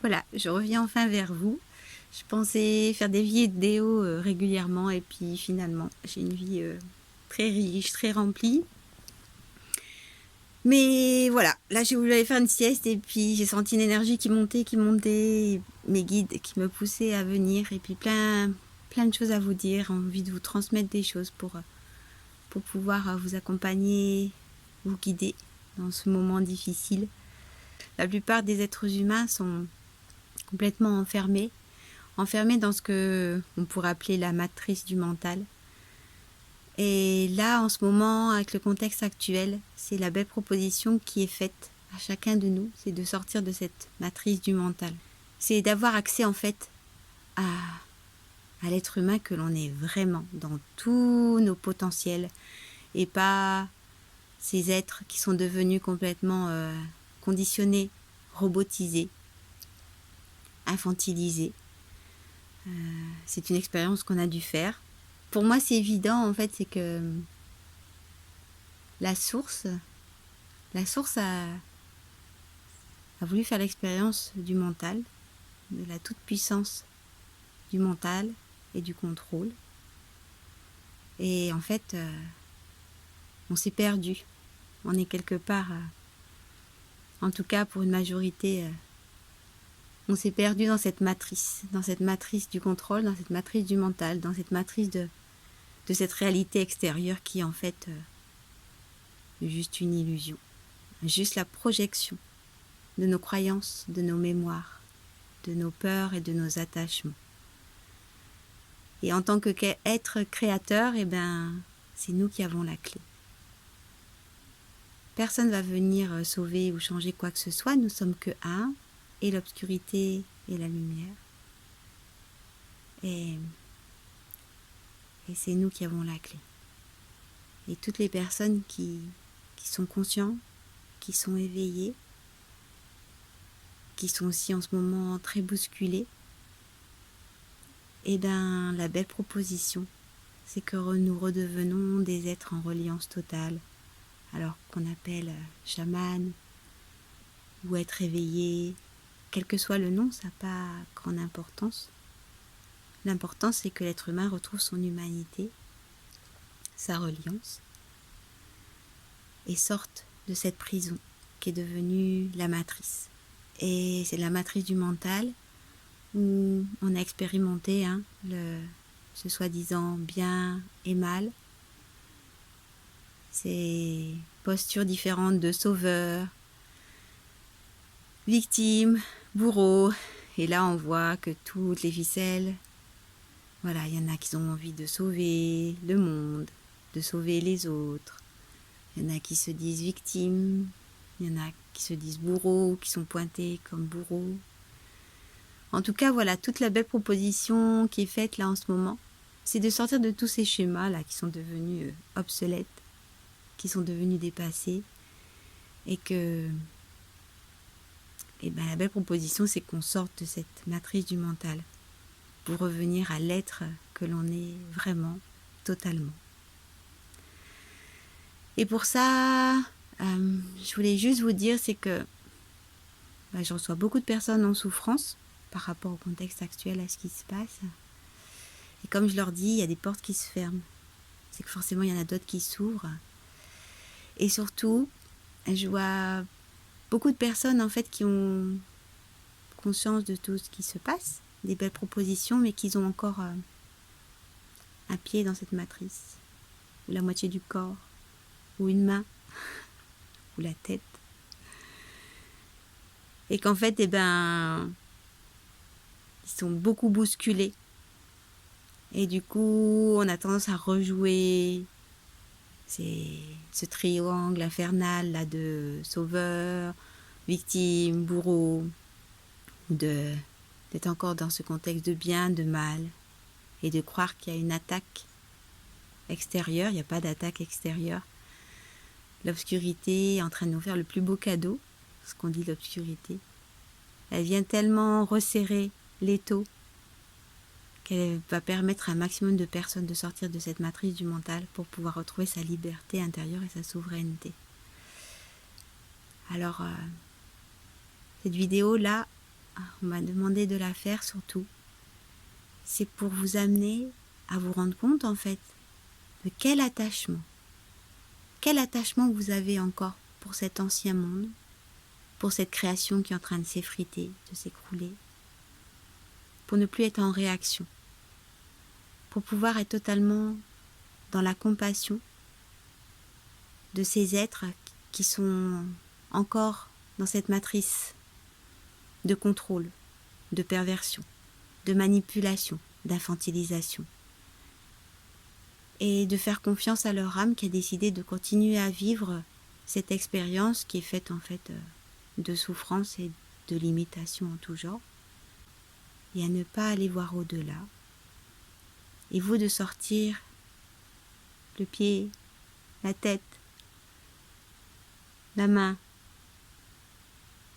voilà, je reviens enfin vers vous. Je pensais faire des vidéos régulièrement et puis finalement, j'ai une vie très riche, très remplie. Mais voilà, là j'ai voulu aller faire une sieste et puis j'ai senti une énergie qui montait, mes guides qui me poussaient à venir et puis plein de choses à vous dire, envie de vous transmettre des choses pour pouvoir vous accompagner, vous guider dans ce moment difficile. La plupart des êtres humains sont complètement enfermés dans ce que on pourrait appeler la matrice du mental. Et là, en ce moment, avec le contexte actuel, c'est la belle proposition qui est faite à chacun de nous, c'est de sortir de cette matrice du mental. C'est d'avoir accès en fait à l'être humain que l'on est vraiment dans tous nos potentiels et pas ces êtres qui sont devenus complètement conditionnés, robotisés, infantilisés. C'est une expérience qu'on a dû faire. Pour moi, c'est évident en fait, c'est que la source a voulu faire l'expérience du mental, de la toute-puissance du mental et du contrôle. Et en fait, on s'est perdu. On est quelque part, en tout cas pour une majorité, on s'est perdu dans cette matrice du contrôle, dans cette matrice du mental, dans cette matrice de cette réalité extérieure qui est en fait juste une illusion, juste la projection de nos croyances, de nos mémoires, de nos peurs et de nos attachements. Et en tant qu'être créateur, eh ben, c'est nous qui avons la clé. Personne ne va venir sauver ou changer quoi que ce soit, nous sommes que un, et l'obscurité et la lumière. Et c'est nous qui avons la clé. Et toutes les personnes qui sont conscientes, qui sont éveillées, qui sont aussi en ce moment très bousculées, et bien la belle proposition, c'est que nous redevenons des êtres en reliance totale, alors qu'on appelle chaman ou être éveillé, quel que soit le nom, ça n'a pas grande importance. L'important, c'est que l'être humain retrouve son humanité, sa reliance, et sorte de cette prison qui est devenue la matrice. Et c'est la matrice du mental où on a expérimenté ce soi-disant bien et mal, ces postures différentes de sauveur, victime, bourreau. Et là, on voit que toutes les ficelles, voilà, il y en a qui ont envie de sauver le monde, de sauver les autres. Il y en a qui se disent victimes, il y en a qui se disent bourreaux, qui sont pointés comme bourreaux. En tout cas, voilà, toute la belle proposition qui est faite là en ce moment, c'est de sortir de tous ces schémas là qui sont devenus obsolètes, qui sont devenus dépassés, et que la belle proposition, c'est qu'on sorte de cette matrice du mental pour revenir à l'être que l'on est vraiment, totalement. Et pour ça, je voulais juste vous dire, c'est que je reçois beaucoup de personnes en souffrance par rapport au contexte actuel, à ce qui se passe. Et comme je leur dis, il y a des portes qui se ferment. C'est que forcément, il y en a d'autres qui s'ouvrent. Et surtout, je vois beaucoup de personnes en fait qui ont conscience de tout ce qui se passe, des belles propositions, mais qui ont encore un pied dans cette matrice, ou la moitié du corps, ou une main, ou la tête. Et qu'en fait, ils sont beaucoup bousculés. Et du coup, on a tendance à rejouer ce triangle infernal là, de sauveur, victime, bourreau, d'être encore dans ce contexte de bien, de mal, et de croire qu'il y a une attaque extérieure. Il n'y a pas d'attaque extérieure. L'obscurité est en train de nous faire le plus beau cadeau, ce qu'on dit l'obscurité. Elle vient tellement resserrer l'étau qu'elle va permettre à un maximum de personnes de sortir de cette matrice du mental pour pouvoir retrouver sa liberté intérieure et sa souveraineté. Alors, cette vidéo-là on m'a demandé de la faire surtout, c'est pour vous amener à vous rendre compte en fait de quel attachement vous avez encore pour cet ancien monde, pour cette création qui est en train de s'effriter, de s'écrouler, pour ne plus être en réaction, pour pouvoir être totalement dans la compassion de ces êtres qui sont encore dans cette matrice de contrôle, de perversion, de manipulation, d'infantilisation. Et de faire confiance à leur âme qui a décidé de continuer à vivre cette expérience qui est faite en fait de souffrance et de limitation en tout genre, et à ne pas aller voir au-delà. Et vous de sortir le pied, la tête, la main,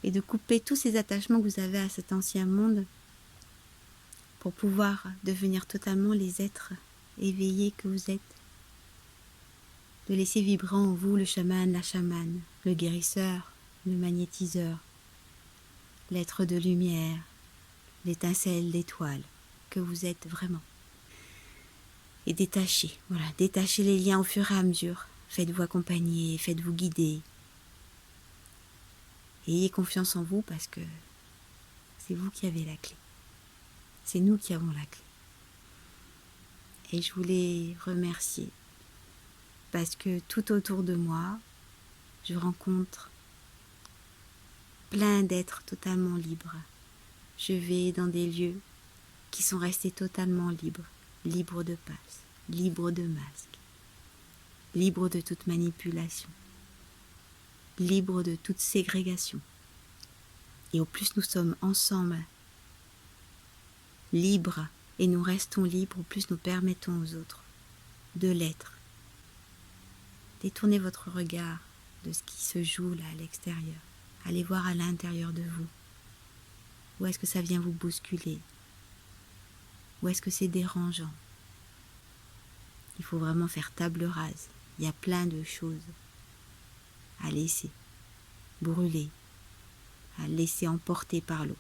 et de couper tous ces attachements que vous avez à cet ancien monde pour pouvoir devenir totalement les êtres éveillés que vous êtes. De laisser vibrer en vous le chaman, la chamane, le guérisseur, le magnétiseur, l'être de lumière, l'étincelle d'étoile que vous êtes vraiment. Et détachez, détachez les liens au fur et à mesure. Faites-vous accompagner, faites-vous guider. Et ayez confiance en vous parce que c'est vous qui avez la clé. C'est nous qui avons la clé. Et je voulais remercier parce que tout autour de moi, je rencontre plein d'êtres totalement libres. Je vais dans des lieux qui sont restés totalement libres, libres de passe, libres de masques, libres de toute manipulation, libres de toute ségrégation. Et au plus nous sommes ensemble, libres, et nous restons libres, au plus nous permettons aux autres de l'être. Détournez votre regard de ce qui se joue là à l'extérieur. Allez voir à l'intérieur de vous. Où est-ce que ça vient vous bousculer? Où est-ce que c'est dérangeant? Il faut vraiment faire table rase. Il y a plein de choses à laisser brûler, à laisser emporter par l'eau,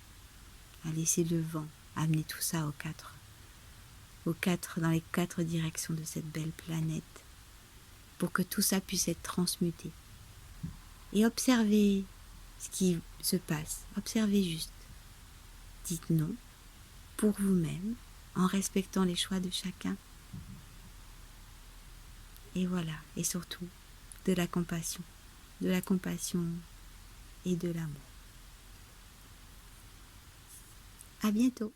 à laisser le vent amener tout ça dans les 4 directions de cette belle planète, pour que tout ça puisse être transmuté. Et observez ce qui se passe, observez juste. Dites non pour vous-même, en respectant les choix de chacun. Et voilà, et surtout, de la compassion et de l'amour. À bientôt.